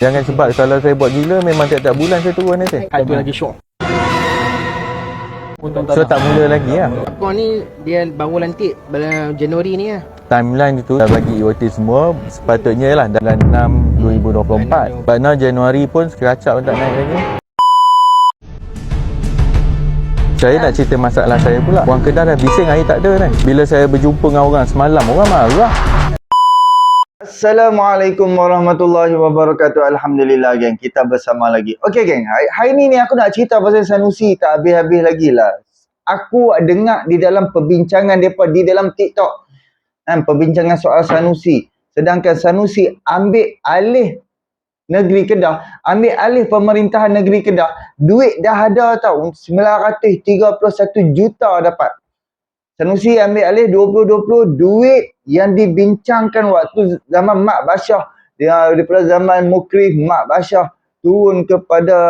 Jangan sebab kalau saya buat gila memang tiap-tiap bulan saya turun nanti. Itu lagi syok. So tak mula lagi lah. Apa ni dia baru lantik bulan Januari ni lah. Timeline itu bagi EOT semua sepatutnya lah dalam 6 2024. But now Januari pun sekacap pun tak naik lagi. Saya nak cerita masalah saya pula. Orang Kedah dah bising air tak ada kan. Bila saya berjumpa dengan orang semalam, orang marah. Assalamualaikum warahmatullahi wabarakatuh. Alhamdulillah geng, kita bersama lagi. Okey geng, hari ni aku nak cerita pasal Sanusi tak habis-habis lagi lah. Aku dengar di dalam perbincangan mereka di dalam TikTok perbincangan soal Sanusi. Sedangkan Sanusi ambil alih negeri Kedah, ambil alih pemerintahan negeri Kedah. Duit dah ada tau, 931 juta dapat. Sanusi ambil alih 2020, duit yang dibincangkan waktu zaman Mak Bashar, daripada zaman Mukrif, Mak Bashar turun kepada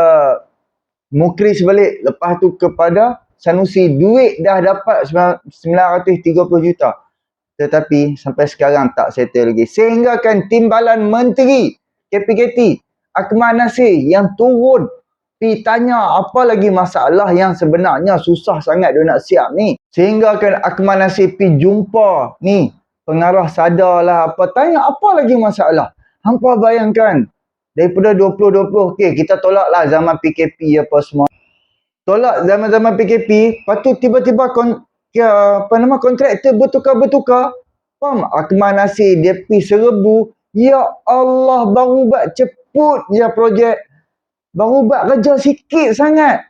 Mukrif balik, lepas tu kepada Sanusi, duit dah dapat 930 juta. Tetapi sampai sekarang tak settle lagi. Sehingga kan timbalan Menteri KPKT Akmal Nasir yang turun pergi tanya apa lagi masalah yang sebenarnya susah sangat dia nak siap ni. Sehingga kan Akmal Nasir pergi jumpa ni pengarah sadar lah apa. Tanya apa lagi masalah. Hampa bayangkan daripada 2020, okey kita tolak lah zaman PKP apa semua. Tolak zaman-zaman PKP, lepas tu tiba-tiba kontraktor bertukar-bertukar. Faham? Akmal Nasir dia pergi serbu. Ya Allah, baru buat ceput je projek. Baru buat kerja sikit sangat.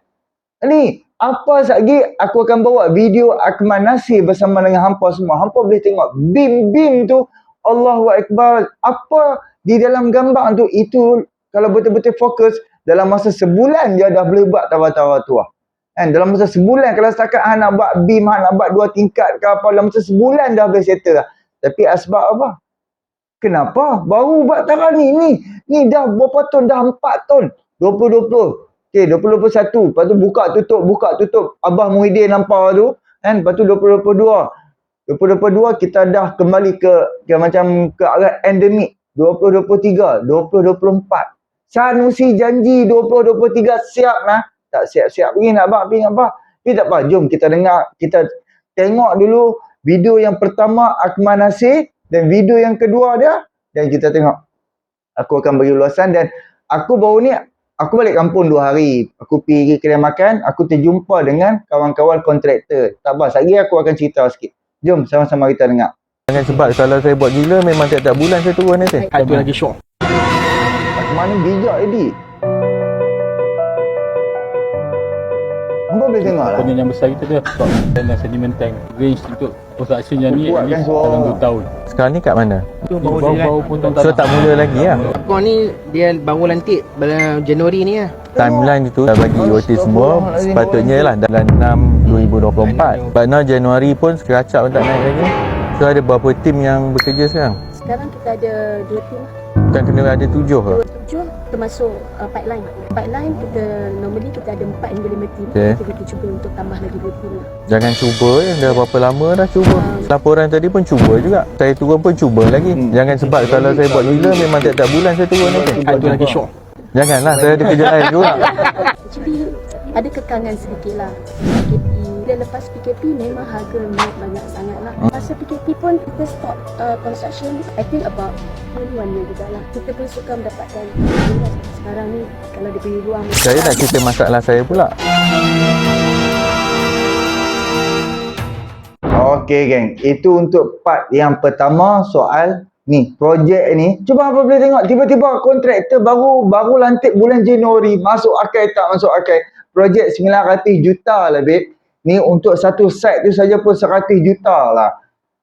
Ni, apa lagi aku akan bawa video Akmal Nasir bersama dengan hampa semua. Hampa boleh tengok bim-bim tu. Allahu Akbar. Apa di dalam gambar tu, itu kalau betul-betul fokus, dalam masa sebulan je dah boleh buat tawa-tawa tu. Dalam masa sebulan, kalau setakat nak buat bim, nak buat 2 tingkat ke apa, dalam masa sebulan dah boleh settle lah. Tapi asbab apa? Kenapa? Baru buat tawa ni. Ni dah berapa ton? Dah 4 ton. 2020. Okey, 2021. Lepas tu buka tutup. Abah Muhyiddin nampak tu. Lepas tu 2022. 2022 kita dah kembali ke macam ke arah endemik. 2023. 2024. Sanusi janji 2023 siap lah. Tak siap-siap pergi nak apa. Tapi tak apa. Jom kita dengar. Kita tengok dulu video yang pertama Akmal Nasir. Dan video yang kedua dia. Dan kita tengok. Aku akan bagi ulasan. Dan aku baru ni, aku balik kampung 2 hari. Aku pergi kedai makan. Aku terjumpa dengan kawan-kawan kontraktor. Tak apa, lagi aku akan cerita sikit. Jom sama-sama kita dengar. Jangan sebab kalau saya buat gila memang tiap-tiap bulan saya turun nanti. Itu lagi syok. Akmal ni bijak Eddie. Hampa boleh tengok lah. Komponen yang besar kita tu dan sedimen tank range untuk construction yang ni Kuat kan dalam 2 tahun. Sekarang ni kat mana? Itu Baru pun tuan So tak mula lagi lah. Apa ni dia baru lantik bulan Januari ni lah. Timeline itu bagi EOT semua sepatutnya lah dalam 6 2024. But now Januari pun sekacap pun tak naik lagi. So ada berapa tim yang bekerja sekarang? Sekarang kita ada 2 tim lah. Bukan kena ada 7 ke? 7 termasuk pipeline. Pipeline normally kita ada 4 hingga 5 tim. Okay. Kita cuba untuk tambah lagi 2 tim lah. Jangan cuba je, dah berapa lama dah cuba. Laporan tadi pun cuba juga. Saya turun pun cuba lagi. Jangan sebab kalau saya buat gila memang tiap-tiap bulan saya turun nanti. Itu lagi syok. Janganlah, saya ada kerja lain juga. Actually ada kekangan sedikit lah. PKP. Bila lepas PKP memang harga naik banyak sangat lah. Masa PKP pun kita stop construction I think about 1 year juga lah. Kita pun suka mendapatkan. Sekarang ni kalau dia beri ruang. Saya nak cerita masalah saya pula. Okey geng, itu untuk part yang pertama soal ni, projek ni. Cuba apa boleh tengok, tiba-tiba kontraktor baru lantik bulan Januari, masuk akal tak masuk akal. Projek 900 juta lah babe. Ni untuk satu site tu saja pun 100 juta lah.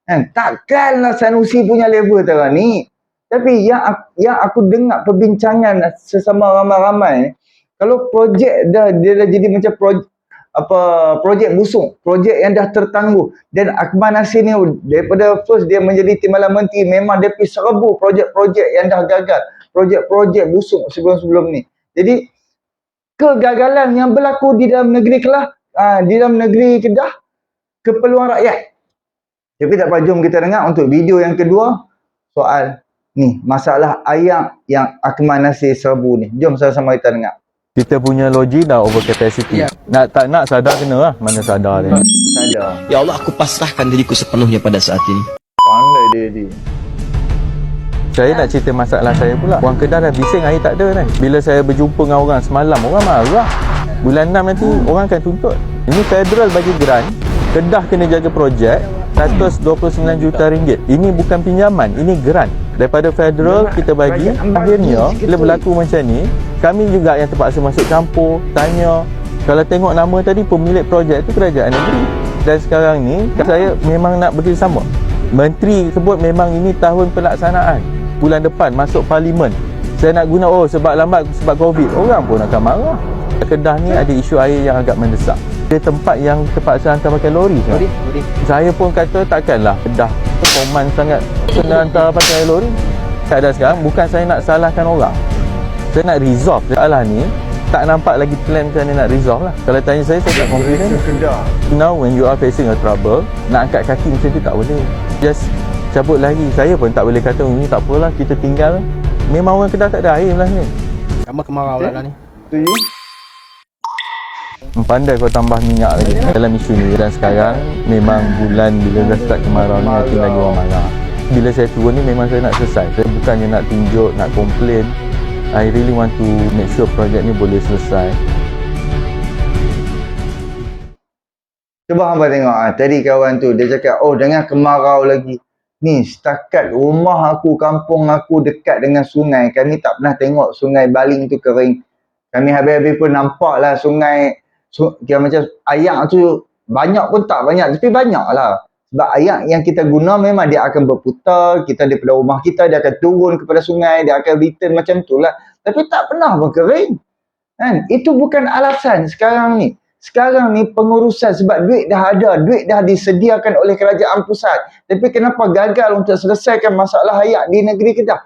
Takkanlah Sanusi punya level terang ni. Tapi yang aku dengar perbincangan sesama ramai-ramai, kalau projek dia dah jadi macam projek busuk, projek yang dah tertangguh. Dan Akmal Nasir ni daripada first dia menjadi timbalan menteri, memang dia pergi serbu projek-projek yang dah gagal, projek-projek busuk sebelum-sebelum ni. Jadi kegagalan yang berlaku di dalam negeri Kedah, keperluan rakyat. Tapi tak apa, jom kita dengar untuk video yang kedua soal Ni masalah ayak yang Akmal Nasir serbu ni. Jom sama-sama kita dengar. Kita punya logik dah over capacity. Ya. Nak tak nak sadar kena lah. Mana sadar dia. Sadar. Ya Allah, aku pasrahkan diriku sepenuhnya pada saat ini. Pandai dia. Saya nak cerita masalah saya pula. Orang Kedah dah bising air tak ada kan. Bila saya berjumpa dengan orang semalam, orang marah. Bulan 6 nanti orang akan tuntut. Ini federal bagi grant. Kedah kena jaga projek 129 juta ringgit. Ini bukan pinjaman, ini grant. Daripada federal kita bagi. Akhirnya bila berlaku macam ni, kami juga yang terpaksa masuk campur, tanya. Kalau tengok nama tadi, pemilik projek tu kerajaan negeri. Dan sekarang ni saya memang nak bekerjasama. Menteri sebut memang ini tahun pelaksanaan. Bulan depan masuk parlimen. Saya nak guna sebab lambat sebab Covid. Orang pun akan marah. Kedah ni ada isu air yang agak mendesak. Dia tempat yang terpaksa hantar pakai lori kan? Lori. Saya pun kata takkanlah Kedah koman sangat kena hantar pakai lori. Keadaan sekarang bukan saya nak salahkan orang. Saya nak resolve soalan ni. Tak nampak lagi plan macam mana nak resolve lah. Kalau tanya saya tak confident. Now when you are facing a trouble, nak angkat kaki macam tu tak boleh. Just cabut lagi. Saya pun tak boleh kata ini tak apalah, kita tinggal. Memang orang Kedah tak ada air belah ni. Sama kemarau lah ni. Setuju? Pandai kau tambah minyak lagi dalam isu ni. Dan sekarang memang bulan bila dah start kemarau ni, nanti lagi orang marah. Bila saya turun ni memang saya nak selesai. Saya bukannya nak tunjuk, nak komplain. I really want to make sure projek ni boleh selesai. Cuba hamba tengok tadi kawan tu dia cakap, jangan kemarau lagi. Ni setakat rumah aku, kampung aku dekat dengan sungai. Kami tak pernah tengok sungai Baling tu kering. Kami habis-habis pun nampak lah sungai kira macam ayak tu banyak pun tak banyak, tapi banyak lah. Sebab ayak yang kita guna memang dia akan berputar, kita daripada rumah kita dia akan turun kepada sungai, dia akan return macam tu lah. Tapi tak pernah berkering. Kan? Itu bukan alasan sekarang ni. Sekarang ni pengurusan sebab duit dah ada, duit dah disediakan oleh kerajaan pusat. Tapi kenapa gagal untuk selesaikan masalah ayak di negeri Kedah?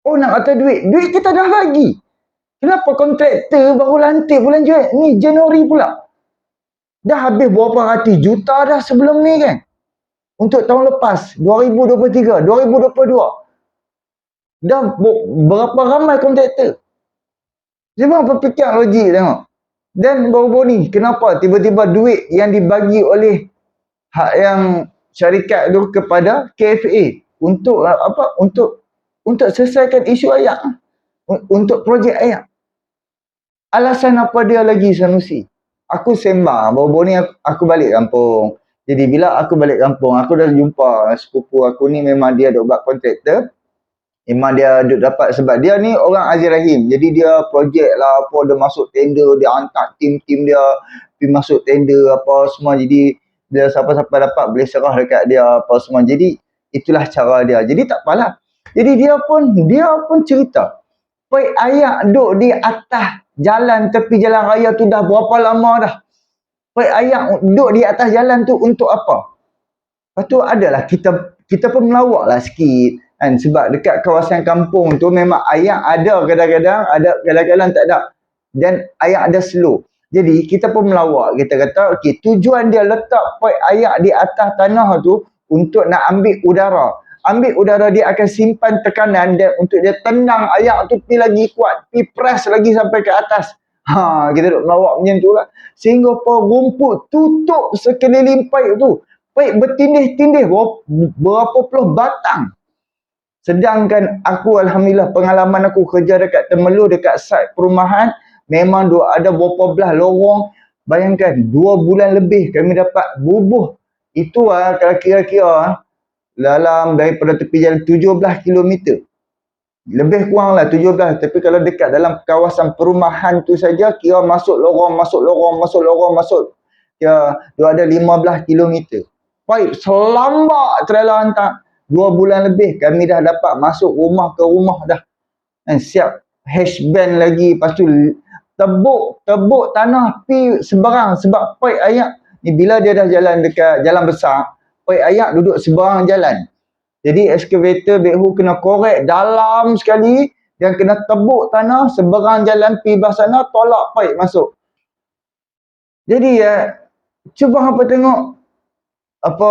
Nak kata duit kita dah bagi. Kenapa kontraktor baru lantik bulan Januari pula? Dah habis berapa ratus juta dah sebelum ni kan? Untuk tahun lepas, 2023, 2022. Dah berapa ramai kontraktor? Cuba berfikir logik tengok. Dan baru-baru ni, kenapa tiba-tiba duit yang dibagi oleh hak yang syarikat tu kepada KFA untuk apa? Untuk selesaikan isu ayak. Untuk projek ayak. Alasan apa dia lagi Sanusi? Aku sembang, baru-baru ni aku balik kampung. Jadi bila aku balik kampung, aku dah jumpa sepupu aku ni, memang dia duk buat kontraktor. Memang dia duk dapat sebab dia ni orang Aziz Rahim. Jadi dia projek lah apa, dia masuk tender, dia hantar tim-tim dia pergi masuk tender apa semua. Jadi bila siapa-siapa dapat boleh serah dekat dia apa semua. Jadi itulah cara dia. Jadi tak apalah. Jadi dia pun cerita. Pek ayak duk di atas jalan tepi jalan raya tu dah berapa lama dah. Pek ayak duk di atas jalan tu untuk apa? Lepas tu adalah kita pun melawak lah sikit kan, sebab dekat kawasan kampung tu memang ayak ada kadang-kadang, ada kadang-kadang tak ada. Dan ayak ada slow. Jadi kita pun melawak, kita kata okey, tujuan dia letak pek ayak di atas tanah tu untuk nak ambil udara. Ambil udara, dia akan simpan tekanan dan untuk dia tenang ayak tu pergi lagi kuat, pergi press lagi sampai ke atas. Kita duk melawak macam tu lah. Sehingga rumput tutup sekeliling paip tu. Paip bertindih-tindih berapa puluh batang. Sedangkan aku alhamdulillah pengalaman aku kerja dekat Temerloh, dekat site perumahan, memang ada berapa belah lorong. Bayangkan 2 bulan lebih kami dapat bubuh. Itu kalau kira-kira dalam daripada tepi jalan 17 km. Lebih kurang lah 17. Tapi kalau dekat dalam kawasan perumahan tu saja, kira masuk lorong. Ya, ada 15 km. Baik, selambak trailer hantar. 2 bulan lebih kami dah dapat masuk rumah ke rumah dah. Dan siap hashband lagi. Lepas tu tebuk tanah pi seberang. Sebab paip ayak ni bila dia dah jalan dekat jalan besar, paip ayak duduk seberang jalan. Jadi excavator backhoe kena korek dalam sekali dan kena tebuk tanah seberang jalan pi belah sana, tolak paip masuk. Jadi cuba hampa tengok apa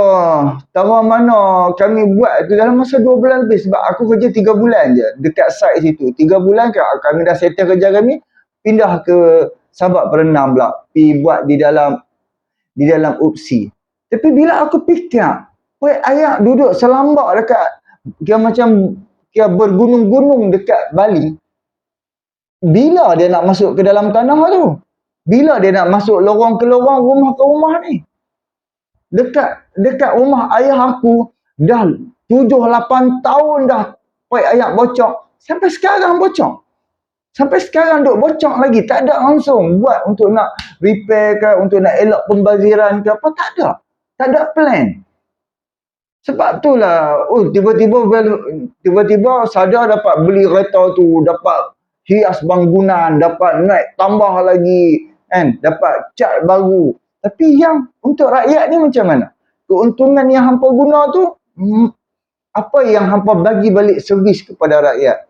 tahu mana kami buat tu dalam masa 2 bulan lebih, sebab aku kerja 3 bulan je dekat site situ. 3 bulan kami dah settle kerja kami, pindah ke Sabak Perenam pula, pi buat di dalam UPSI. Tapi bila aku fikir, ayah duduk selambak dekat kira macam kira bergunung-gunung dekat Bali, bila dia nak masuk ke dalam tanah tu? Bila dia nak masuk lorong ke lorong, rumah ke rumah ni? Dekat rumah ayah aku dah 7-8 tahun dah pipe air bocor. Sampai sekarang bocor. Sampai sekarang duk bocor lagi. Tak ada langsung buat untuk nak repair ke, untuk nak elak pembaziran ke apa. Tak ada. Tak ada plan. Sebab itulah tiba-tiba sadar dapat beli kereta tu, dapat hias bangunan, dapat naik tambah lagi, kan? Dapat cat baru. Tapi yang untuk rakyat ni macam mana? Keuntungan yang hampa guna tu, apa yang hampa bagi balik servis kepada rakyat?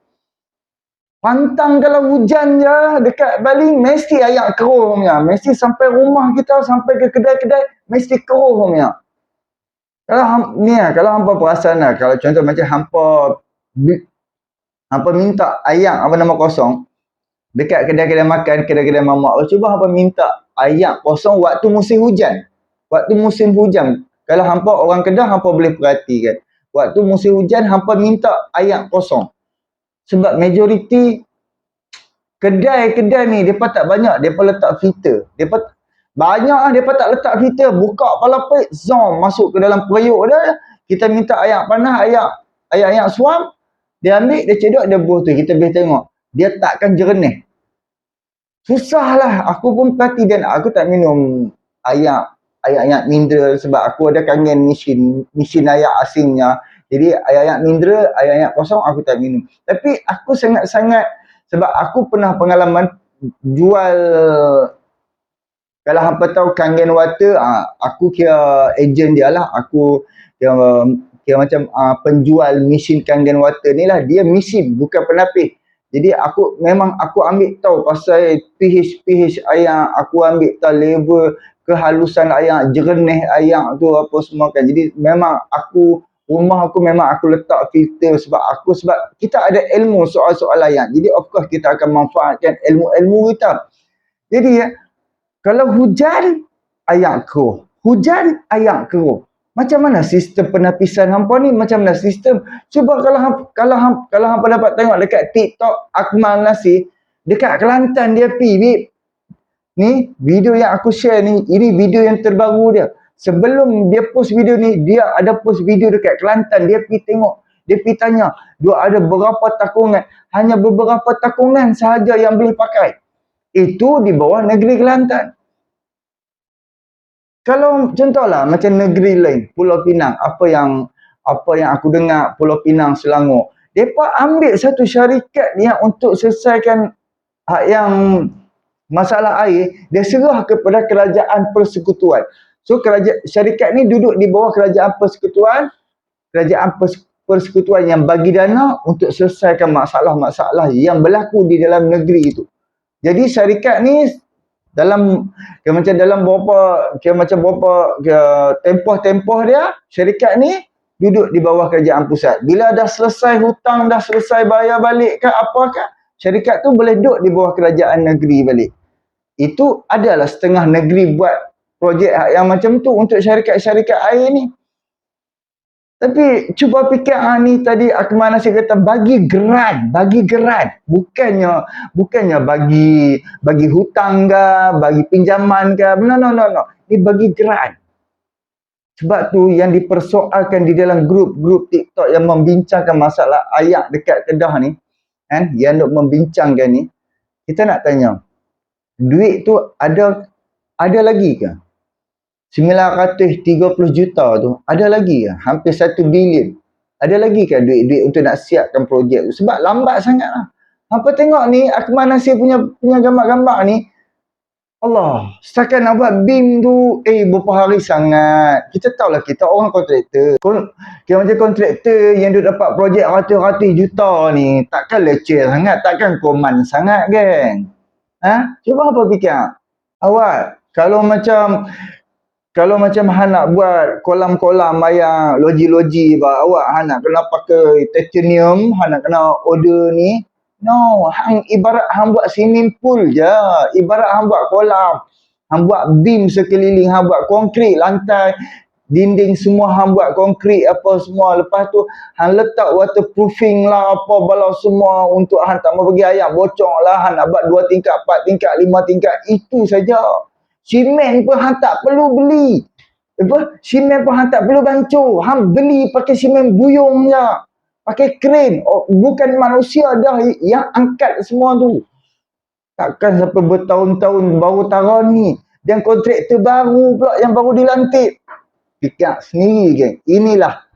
Pantang kalau hujan je dekat Bali, mesti air keruh punya. Mesti sampai rumah kita, sampai ke kedai-kedai, mesti keruh punya. Kalau hampa perasan lah, kalau contoh macam hampa minta air apa nama kosong, dekat kedai-kedai makan, kedai-kedai mamak, cuba hampa minta air kosong waktu musim hujan. Waktu musim hujan, kalau hampa orang Kedah, hampa boleh perhatikan. Waktu musim hujan, hampa minta air kosong. Sebab majoriti kedai-kedai ni, mereka tak banyak, mereka letak filter. Banyak lah, mereka tak letak filter. Buka kepala pek, zom, masuk ke dalam periuk dia. Kita minta air panas, air suam. Dia ambil, dia cedok, dia buh tu. Kita boleh tengok. Dia takkan jernih. Susahlah. Aku pun perhati dan aku tak minum air mineral sebab aku ada kangen mesin air asingnya. Jadi air mineral, air kosong aku tak minum. Tapi aku sangat-sangat, sebab aku pernah pengalaman jual, kalau hampa tahu Kangen Water, aku kira ejen dia lah. Aku kira macam penjual mesin Kangen Water ni lah. Dia mesin, bukan penapis. Jadi aku ambil tahu pasal pH air, aku ambil tahu level kehalusan air, jernih air tu apa semua kan. Jadi memang rumah aku memang aku letak filter sebab kita ada ilmu soal-soal air. Jadi of course kita akan manfaatkan ilmu kita. Jadi kalau hujan, air keruh. Hujan, air keruh. Macam mana sistem penapisan hampa ni? Macam mana sistem? Cuba kalau hampa dapat tengok dekat TikTok Akmal Nasir, dekat Kelantan dia pergi. Ni video yang aku share ni, ini video yang terbaru dia. Sebelum dia post video ni, dia ada post video dekat Kelantan. Dia pergi tengok. Dia pergi tanya, dia ada berapa takungan. Hanya beberapa takungan sahaja yang boleh pakai. Itu di bawah negeri Kelantan. Kalau contohlah macam negeri lain, Pulau Pinang, apa yang aku dengar Pulau Pinang, Selangor, mereka ambil satu syarikat yang untuk selesaikan yang masalah air, dia serah kepada kerajaan persekutuan. So syarikat ni duduk di bawah kerajaan persekutuan yang bagi dana untuk selesaikan masalah-masalah yang berlaku di dalam negeri itu. Jadi syarikat ni dalam beberapa tempoh dia, syarikat ni duduk di bawah kerajaan pusat. Bila dah selesai hutang, dah selesai bayar balik ke apakah, syarikat tu boleh duduk di bawah kerajaan negeri balik. Itu adalah setengah negeri buat projek yang macam tu untuk syarikat-syarikat air ni. Tapi cuba fikir ni tadi Akmal Nasir kata bagi geran. Bukannya bagi hutang ke, bagi pinjaman ke. No. Ini bagi geran. Sebab tu yang dipersoalkan di dalam grup-grup TikTok yang membincangkan masalah air dekat Kedah ni, kan, yang nak membincangkan ni, kita nak tanya, duit tu ada lagi ke? 930 juta tu ada lagi ke? Hampir 1 bilion. Ada lagi ke duit-duit untuk nak siapkan projek tu? Sebab lambat sangat lah. Hampa tengok ni, Akmal Nasir punya gambar-gambar ni, Allah, setakat nak buat BIM tu, berapa hari sangat. Kita tahulah kita orang kontraktor. Kira macam kontraktor yang duk dapat projek ratus-ratus juta ni, takkan leceh sangat, takkan koman sangat, geng. Cuba apa fikir? Awak, kalau Kalau macam hang nak buat kolam-kolam yang loji-loji awak hang nak kena pakai titanium, hang nak kena order ni. No, hang ibarat hang buat swimming pool je. Ibarat hang buat kolam. Hang buat beam sekeliling, hang buat konkrit lantai, dinding semua hang buat konkrit apa semua. Lepas tu hang letak waterproofing lah apa bala semua untuk hang tak mau bagi ayam bocor lah. Hang nak buat 2 tingkat, 4 tingkat, 5 tingkat. Itu saja. Simen pun hang tak perlu beli. Simen pun hang tak perlu bancur. Hang beli pakai simen buyung je. Pakai crane. Oh, bukan manusia dah yang angkat semua tu. Takkan sampai bertahun-tahun baru tahun ni. Dan kontraktor baru pula yang baru dilantik. Fikir sendiri geng. Inilah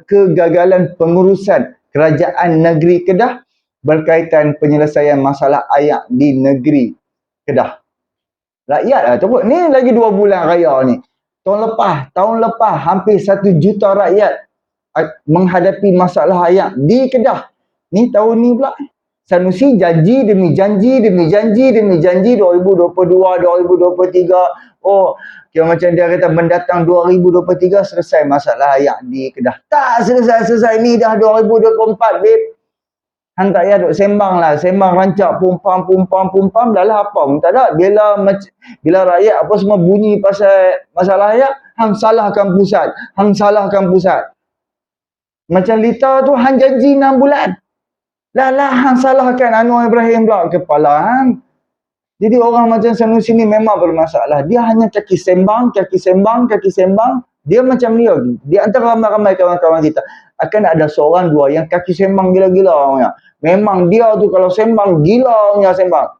kegagalan pengurusan kerajaan negeri Kedah berkaitan penyelesaian masalah air di negeri Kedah. Rakyat lah tu. Ni lagi 2 bulan raya ni. Tahun lepas hampir 1 juta rakyat menghadapi masalah air di Kedah. Ni tahun ni pula. Sanusi janji demi janji demi janji demi janji 2022, 2023. Oh, kira macam dia kata mendatang 2023 selesai masalah air di Kedah. Tak selesai-selesai ni dah 2024, babe. Hang tak payah duk sembang lah. Sembang rancak pumpam. Dah lah apa pun tak ada. Bila rakyat apa semua bunyi pasal masalah air, hang salahkan pusat. Macam Lita tu hang janji 6 bulan. Lah hang salahkan Anwar Ibrahim pula kepala hang. Jadi orang macam Sanusi ni memang bermasalah. Dia hanya kaki sembang. Dia macam dia. Di antara ramai-ramai kawan-kawan kita akan ada seorang dua yang kaki sembang gila-gila orangnya. Memang dia tu kalau sembang gila punya sembang.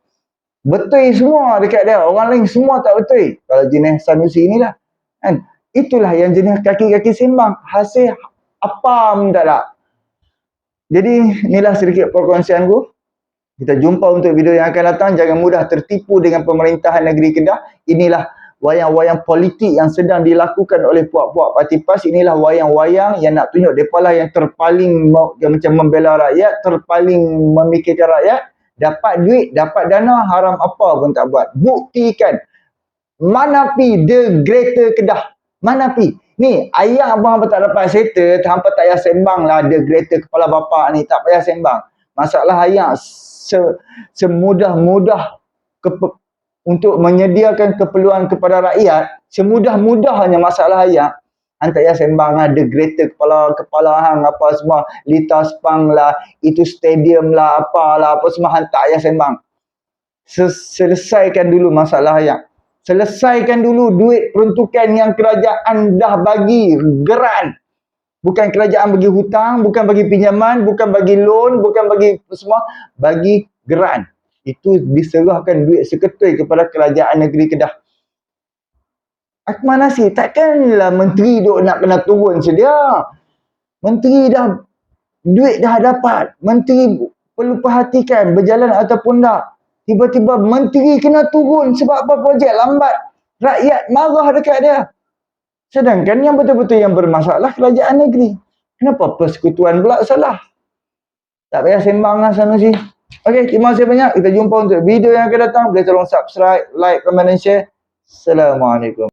Betul semua dekat dia. Orang lain semua tak betul. Kalau jenis Sanusi ni lah. Kan? Itulah yang jenis kaki-kaki sembang. Hasil apa pun tak ada. Jadi inilah sedikit perkongsianku. Kita jumpa untuk video yang akan datang. Jangan mudah tertipu dengan pemerintahan negeri Kedah. Inilah wayang-wayang politik yang sedang dilakukan oleh puak-puak parti PAS. Inilah wayang-wayang yang nak tunjuk mereka lah yang terpaling yang macam membela rakyat, terpaling memikirkan rakyat, dapat duit, dapat dana, haram apa pun tak buat. Buktikan. Mana pi The Greater Kedah? Mana pi? Ni, ayah abang tak dapat settle, hampa tak payah sembang lah The Greater kepala bapak ni. Tak payah sembang. Masalah ayah semudah-mudah untuk menyediakan keperluan kepada rakyat, semudah-mudahnya masalah ayat, hang tak payah sembang lah, The Greater kepala hang apa semua, Lita Spang lah, itu stadium lah, apalah, apa semua, hang tak payah sembang. Selesaikan dulu masalah ayat. Selesaikan dulu duit peruntukan yang kerajaan dah bagi, geran. Bukan kerajaan bagi hutang, bukan bagi pinjaman, bukan bagi loan, bukan bagi semua, bagi geran. Itu diserahkan duit seketui kepada kerajaan negeri Kedah. Akmal Nasir, takkanlah menteri duk nak kena turun sedia. Menteri dah, duit dah dapat. Menteri perlu perhatikan berjalan ataupun tak. Tiba-tiba menteri kena turun sebab apa projek lambat. Rakyat marah dekat dia. Sedangkan yang betul-betul yang bermasalah kerajaan negeri. Kenapa persekutuan pula salah? Tak payah sembang lah Sanusi. Okey, terima kasih banyak. Kita jumpa untuk video yang akan datang. Boleh tolong subscribe, like, komen dan share. Assalamualaikum.